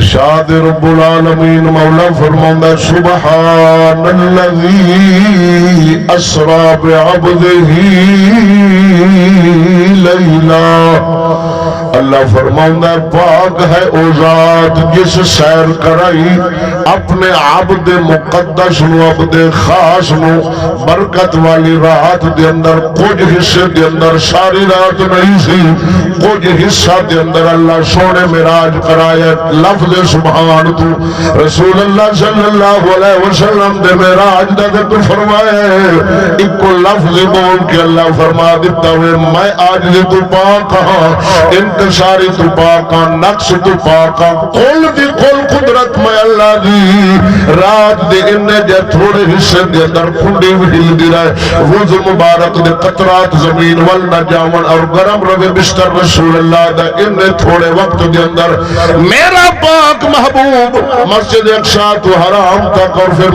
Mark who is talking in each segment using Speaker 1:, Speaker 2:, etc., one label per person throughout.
Speaker 1: ارشاد رب العالمین مولا فرماتا سبحان الذی اسرا بعبدہ لیلا اللہ فرماتا پاک ہے او ذات جس سیر کرائی اپنے عبد مقدس نو عبد خاص نو برکت والی رات دے اندر کچھ حصے دے اندر ساری رات نہیں سی کچھ حصہ دے اندر اللہ سونے معراج کرایا لفظ سبحان تو رسول اللہ صلی اللہ علیہ وسلم دے معراج دا ذکر فرمایا ایک لفظ بول کے اللہ فرما دیتا ہے میں آج دے تو پاک ہاں انکساری تو پاک ہاں نقص تو پاک ہاں کل دی کل قدرت میں اللہ دی رات دے انہیں جے تھوڑے حصے دے اندر کھنڈی وحیل دی رہے وضو مبارک دے قطرات زمین والنا جامن اور گرم روے بشتر رسول اللہ دا انہیں تھوڑے وقت دے اندر میرا پاک محبوب مسجد اقصی تو حرام تک اور پھر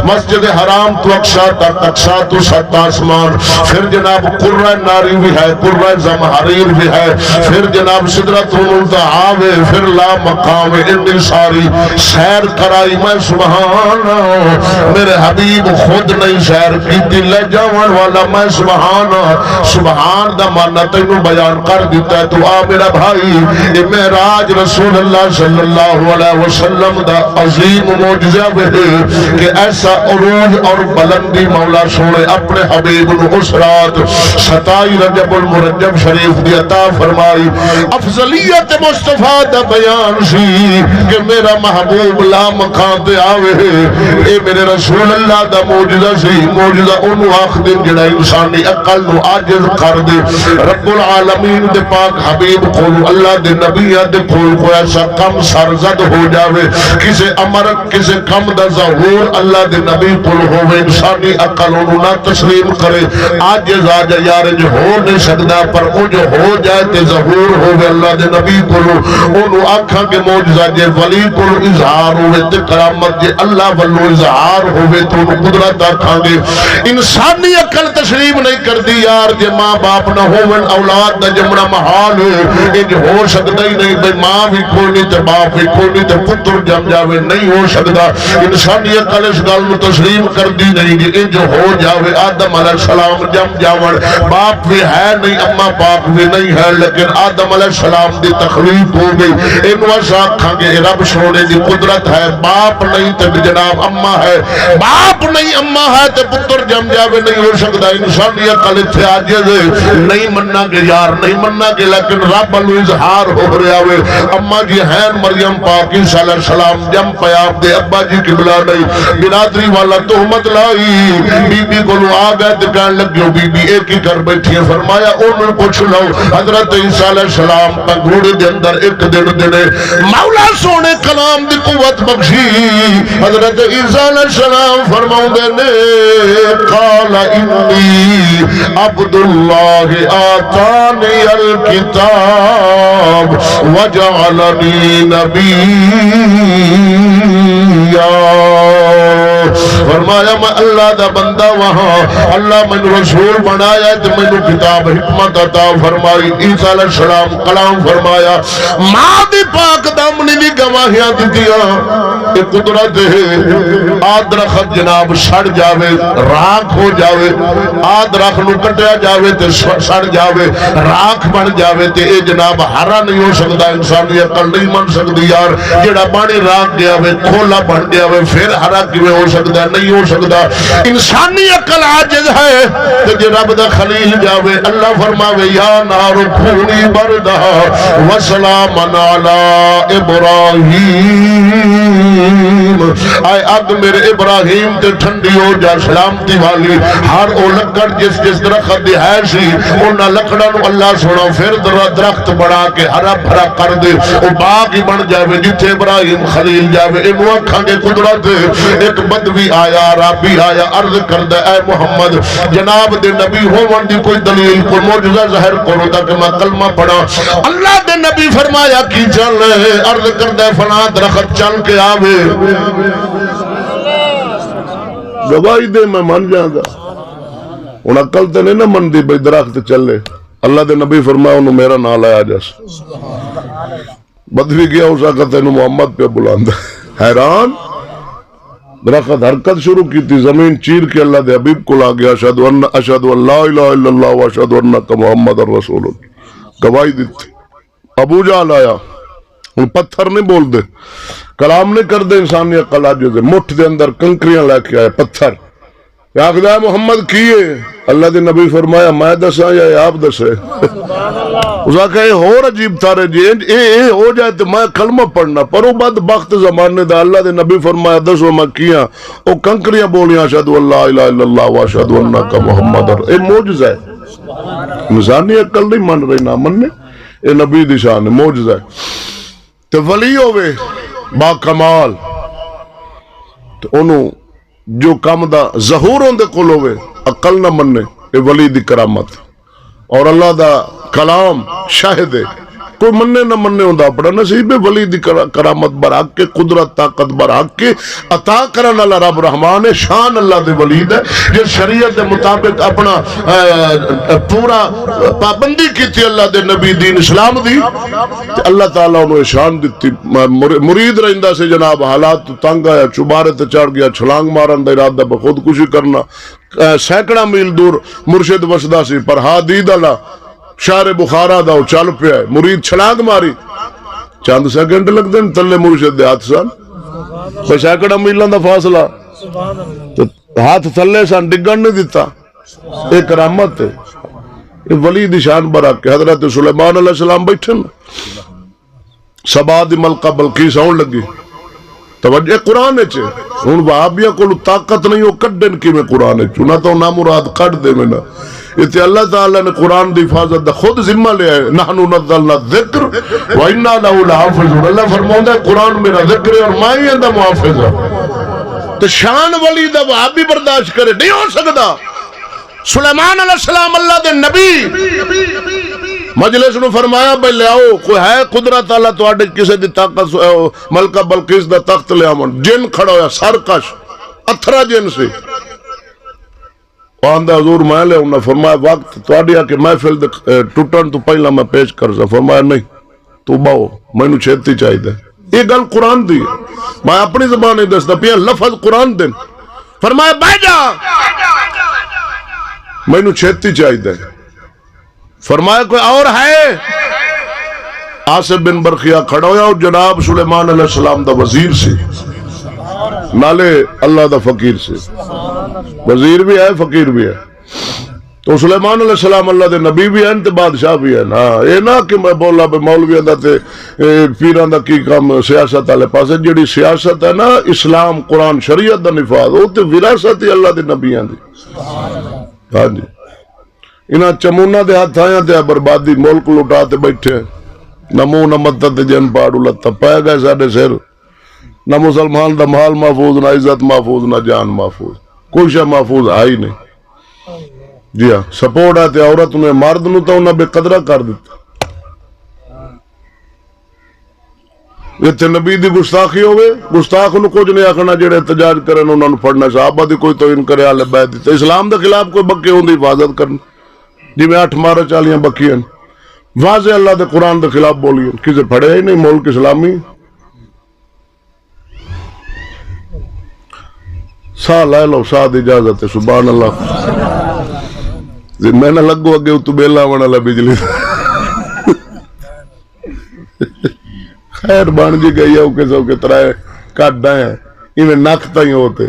Speaker 1: مسجد حرام تو اقصی تک اقصی تو سات آسمان پھر جناب قرہ ناری بھی ہے قرہ زمحریر بھی ہے پھر جناب صدرت المنتہا ہے پھر لا مقام انی ساری سیر کرائی میں سبحان میرے حبیب خود نہیں سیر کی دل جوان والا میں سبحان دا مانا تینوں بیان کر دیتا ہے تو آ میرا بھائی یہ معراج رسول اللہ صلی اللہ علیہ وسلم دا عظیم معجزہ ہے کہ ایسا عروج اور بلندی مولا سونے اپنے حبیب نو اس رات 27 رجب المرجب شریف دی عطا فرمائی افضلیت مصطفیٰ دا بیان سی کہ میرا محبوب لا مقام دے آوے اے میرے رسول اللہ دا معجزہ سی معجزہ انہوں آخ دن جڑا انسانی اقل نو آجز کر دے رب العالمین دے پاک حبیب قول اللہ دے نبیہ دے قول کو ایسا کم سرزد ہو جاوے کسے امرک کسے کم دا ظہور اللہ دے نبی قول ہوئے انسانی اقل انہوں نہ تسلیم کرے آجز آجا یار جو ہو نہیں سکتا پر وہ جو ہو جائے تے ظہور ہوئے اللہ دے نبی قول انہوں آکھاں کے معجزہ جے ولی قول اظہار ہوئے تے کرامت جے اللہ والو اظہار ہوئے تو انہوں قدرت آکھاں گے انسانی اقل تسلیم نہیں کر دی یار جے ماں باپ نہ ہوئے اولاد دا جمنا محال ہے یہ جو ہو سکتا ہی نہیں بھئی ماں بھی کوئی نہیں تے باپ بھی کوئی نہیں تے پتر جم جاوے نہیں ہو سکتا انسانی اقل اس گل میں تسلیم کر دی نہیں یہ جو ہو جاوے آدم علیہ السلام جم جاوڑ باپ بھی ہے نہیں اما باپ بھی نہیں ہے لیکن آدم علیہ السلام دی تخلیق ہو گئی انہوں ساتھ کھا گے رب سونے دی قدرت ہے باپ نہیں تے جناب اما ہے باپ نہیں اما ہے تے پتر جم جاوے نہیں ہو سکتا انسانی اقل اتھے آجز نہیں مننا گے یار نہیں مننا گے لیکن رب اللہ اظہار ہو رہا ہوئے اما جی ہیں مریم پاک عیسیٰ علیہ السلام جم پیاب دے ابا جی قبلہ نہیں برادری والا تہمت لائی بی بی کو لو آگئے دکان لگیو بی بی ایک ہی کر بیٹھی ہے فرمایا انہوں پوچھ لو حضرت عیسیٰ علیہ السلام کا گھوڑے دے اندر ایک دن دنے مولا سونے کلام دی قوت بخشی حضرت عیسیٰ علیہ السلام فرماؤں دے نے قال انی عبداللہ آتانی الکتاب وجعلنی نبیہ فرمایا میں اللہ دا بندہ وہاں اللہ میں رسول بنایا تو میں کتاب حکمت عطا فرمائی عیسیٰ علیہ السلام کلام فرمایا ماں دی پاک دامنی دی گواہیاں دیا یہ قدرت ہے آد رخت جناب سڑ جاوے راکھ ہو جاوے آد رخ نو کٹیا جاوے تے سڑ جاوے راکھ بن جاوے تے اے جناب ہرا نہیں ہو سکتا انسانی عقل نہیں من سکتی یار جڑا پانی راکھ گیا وے کھولا بن گیا وے پھر ہرا کیویں ہو سکتا نہیں ہو سکتا انسانی عقل عاجز ہے تے جے رب دا خلیل جاوے اللہ فرماوے یا نار کونی بردا وسلاما علی ابراہیم اے اگ میرے ابراہیم تے ٹھنڈی ہو جا سلامتی والی ہر او لکڑ جس درخت دی ہے سی انہاں لکڑاں نو اللہ سونا پھر درخت بڑھا کے ہرا بھرا کر دے او باغ ہی بن جاوے جتھے ابراہیم خلیل جاوے انہوں اکھاں گے قدرت ایک بدوی آیا عربی آیا عرض کردہ اے محمد جناب دے نبی ہون دی کوئی دلیل کوئی معجزہ ظاہر کرو تاکہ میں کلمہ پڑھا اللہ دے نبی فرمایا کی چل رہے عرض کردہ فلاں درخت چل کے آوے گواہی دے میں مان جاؤں گا ان عقل تے نہیں نہ من دی بھئی درخت چلے اللہ دے نبی فرمایا انہوں میرا نام لایا جس بدوی گیا اس آقا تینو محمد پہ بلاندا حیران درخت حرکت شروع کی تھی زمین چیر کے اللہ دے حبیب کو لا گیا اشہد ان لا الہ الا اللہ و اشہد انک محمد رسول اللہ گواہی دیتی ابو جہل آیا ان پتھر نہیں بول دے کلام نہیں کر دے انسانی عقل عاجز ہے مٹھ دے اندر کنکریاں لے کے آئے پتھر یا خدا محمد کیے اللہ دے نبی فرمایا میں دسا یا آپ دسے اس آقا یہ اور عجیب تھارے جی اے ہو جائے تو میں کلمہ پڑھنا پر وہ بعد بخت زمانے دا اللہ دے نبی فرمایا دسو میں کیا وہ کنکریاں بولیاں اشہد ان لا الہ الا اللہ و اشہد انک محمد اے معجزہ ہے انسانی عقل نہیں من رہی نہ مننے اے نبی دی شان ہے معجزہ ہے تو ولی ہوئے با کمال تو انہوں جو کام دا ظہور ہوندے کول ہوئے عقل نہ مننے اے ولی دی کرامت اور اللہ دا کلام شاہد ہے کوئی مننے نہ مننے ہوندہ اپنا نصیب ہے ولی دی کرامت برحق کے قدرت طاقت برحق کے عطا کرن اللہ رب رحمان ہے شان اللہ دے ولید ہے جو شریعت دے مطابق اپنا پورا پابندی کی تھی اللہ دے نبی دین اسلام دی اللہ تعالیٰ انہوں شان دیتی مرید رہندہ سے جناب حالات تنگ آیا چبارے تے چڑھ گیا چھلانگ مارن دا ارادہ بخودکشی کرنا سینکڑا میل دور مرشد وسدا سی پر حدید اللہ شہر بخارا دا چل پیا ہے مرید چھلانگ ماری چند سیکنڈ لگ دیں تلے مرشد دے ہاتھ سن بے سینکڑا میلوں دا فاصلہ ہاتھ تھلے سن ڈگن نہیں دیتا ایک کرامت ہے یہ ولی دی شان برا کہ حضرت سلیمان علیہ السلام بیٹھن سبا دی ملکہ بلقیس آن لگی توجہ قرآن ہے ان وہابیاں کو طاقت نہیں ہو کڈن کی میں قرآن ہے نہ تو نامراد کٹ دے میں نہ یہ اللہ تعالیٰ نے قرآن دی حفاظت دا خود ذمہ لے آئے نحنو نزلنا الذکر وَإِنَّا لَهُ لَحَافِظُونَ اللہ فرماؤں ہے قرآن میرا ذکر ہے اور میں ہی اندہ محافظ ہوں تو شان ولی دا وہابی برداشت کرے نہیں ہو سکتا سلیمان علیہ السلام اللہ دے نبی مجلس نے فرمایا بھائی لے آؤ کوئی ہے قدرت اللہ تو آڈے کسے دی طاقت ملکہ بلقیس دا تخت لے آمن جن کھڑا ہویا سرکش اتھرا جن سے آندہ حضور میں لے انہا فرمایا وقت تو آڈیا کہ محفل ٹوٹن تو پہلا میں پیش کر سا فرمایا نہیں تو باؤ میں نو چھیتی چاہی دے یہ گل قرآن دی میں اپنی زبان نہیں دستا پیا لفظ قرآن دن فرمایا بھائی جا میں نو چھیتی چاہی دے فرمایا کوئی اور ہے آصف بن برخیہ کھڑا ہویا اور جناب سلیمان علیہ السلام دا وزیر سے نالے اللہ دا فقیر سے وزیر بھی ہے فقیر بھی ہے تو سلیمان علیہ السلام اللہ دے نبی بھی ہیں تے بادشاہ بھی ہیں یہ نہ کہ میں بولا بے مولوی دا تے پیران دا کی کام سیاست آلے پاسے جڑی سیاست ہے نا اسلام قرآن شریعت دا نفاذ وہ تے وراثت ہی اللہ دے نبی ہیں دی ہاں جی انہاں چمونہ دے ہاتھ آیا تے بربادی ملک لٹاتے بیٹھے نمو نہ مدد جن پاڑو لتا پائے گئے ساڑھے سر نہ مسلمان دا مال محفوظ نہ عزت محفوظ نہ جان محفوظ کوئی شاہ محفوظ آئی نہیں جی ہاں سپورٹ آتے عورت انہیں مرد نو تا انہیں بے قدرہ کر دیتا یہ تے نبی دی گستاخی ہوئے گستاخ انہوں کچھ نہیں آکھنا جڑے احتجاج کریں انہوں نے پڑھنا صحابہ دی کوئی تو ان کرے آلے بیت دیتا اسلام دے خلاف کوئی بکے ہوں دی حفاظت کرنا جی میں 8 مارا چالیاں بکی ہیں واضح اللہ دے قرآن دے خلاف بولی ہیں کسے پڑھے ہی نہیں ملک اسلامی ساہ لے لو ساہ دی اجازت ہے سبحان اللہ میں نہ لگو اگے تو بیلا ہونا لا بجلی خیر بان جی گئی ہے سو کے ترائے کٹ ڈائیں ایویں نکھتا ہی ہوتے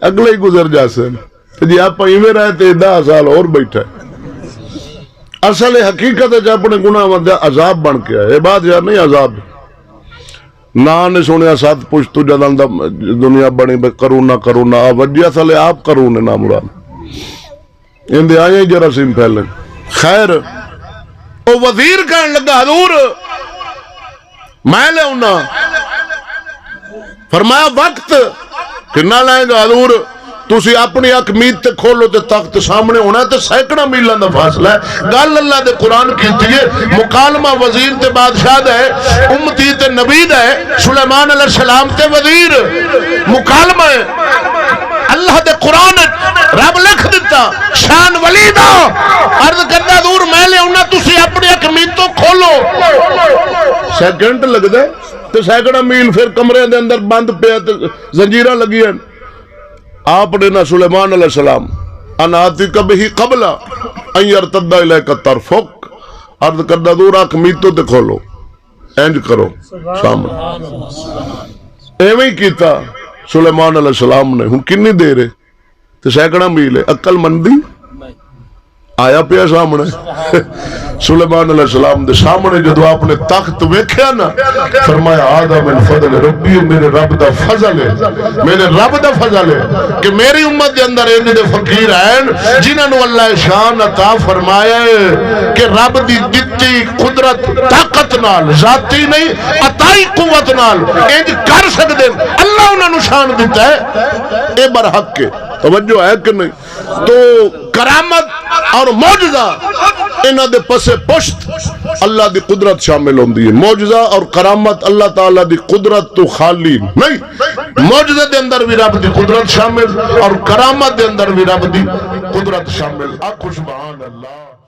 Speaker 1: اگلے ہی گزر جاسے جی آپ ایویں رہے تھے 10 سال اور بیٹھا ہے اصل حقیقت ہے اپنے گناہ مندہ عذاب بن کے ہے یہ بات یار نہیں عذاب نہ نے سنیا ساتھ پوچھ تو جدن دنیا بنی بے کروں نہ وجہ اصل آپ کروں نے نہ مراد ان دے آئیں جراثیم پھیلیں خیر وہ وزیر کہنے لگا حضور میں لے ہونا فرمایا وقت کنا لائیں گا حضور تُسی اپنی اکمید تے کھولو تے تخت سامنے ہونا ہے تے سینکڑا میلوں دا فاصلہ ہے گل اللہ دے قرآن کیتی ہے مکالمہ وزیر تے بادشاہ دا ہے امتی تے نبی دا ہے سلیمان علیہ السلام تے وزیر مکالمہ ہے اللہ دے قرآن رب لکھ دیتا شان ولی دا عرض کردا دور میں لے انہاں تسی اپنی اکمین تو کھولو سیکنڈ لگ دے تے سینکڑا میل پھر کمرے دے اندر بند پیا تے زنجیراں لگی ہیں آپ نے نہ سلیمان علیہ السلام اناتی کبھی قبل ان یرتد الیک طرفک عرض کردا دور اکمین تو کھولو اینج کرو سامنے ایویں ہی کیتا سلیمان علیہ السلام نے ہن کنی دیر ہے تے سینکڑا میل ہے عقل مندی آیا پیا سامنے سلیمان علیہ السلام دے سامنے جدو آپ نے تخت ویکھیا نا فرمایا آدھا من فضل ربی میرے رب دا فضل ہے میرے رب دا فضل ہے کہ میری امت دے اندر اینے دے فقیر ہیں جنہاں نو اللہ شان عطا فرمایا ہے کہ رب دی دتی قدرت طاقت نال ذاتی نہیں عطائی قوت نال انج کر سکدے اللہ انہاں نو شان دیتا ہے اے برحق ہے توجہ ہے کہ نہیں تو کرامت اور معجزہ انہاں دے پسے پشت اللہ دی قدرت شامل ہوندی ہے معجزہ اور کرامت اللہ تعالیٰ دی قدرت تو خالی نہیں معجزہ دے اندر بھی رب دی قدرت شامل اور کرامت دے اندر بھی رب دی قدرت شامل آکھو سبحان اللہ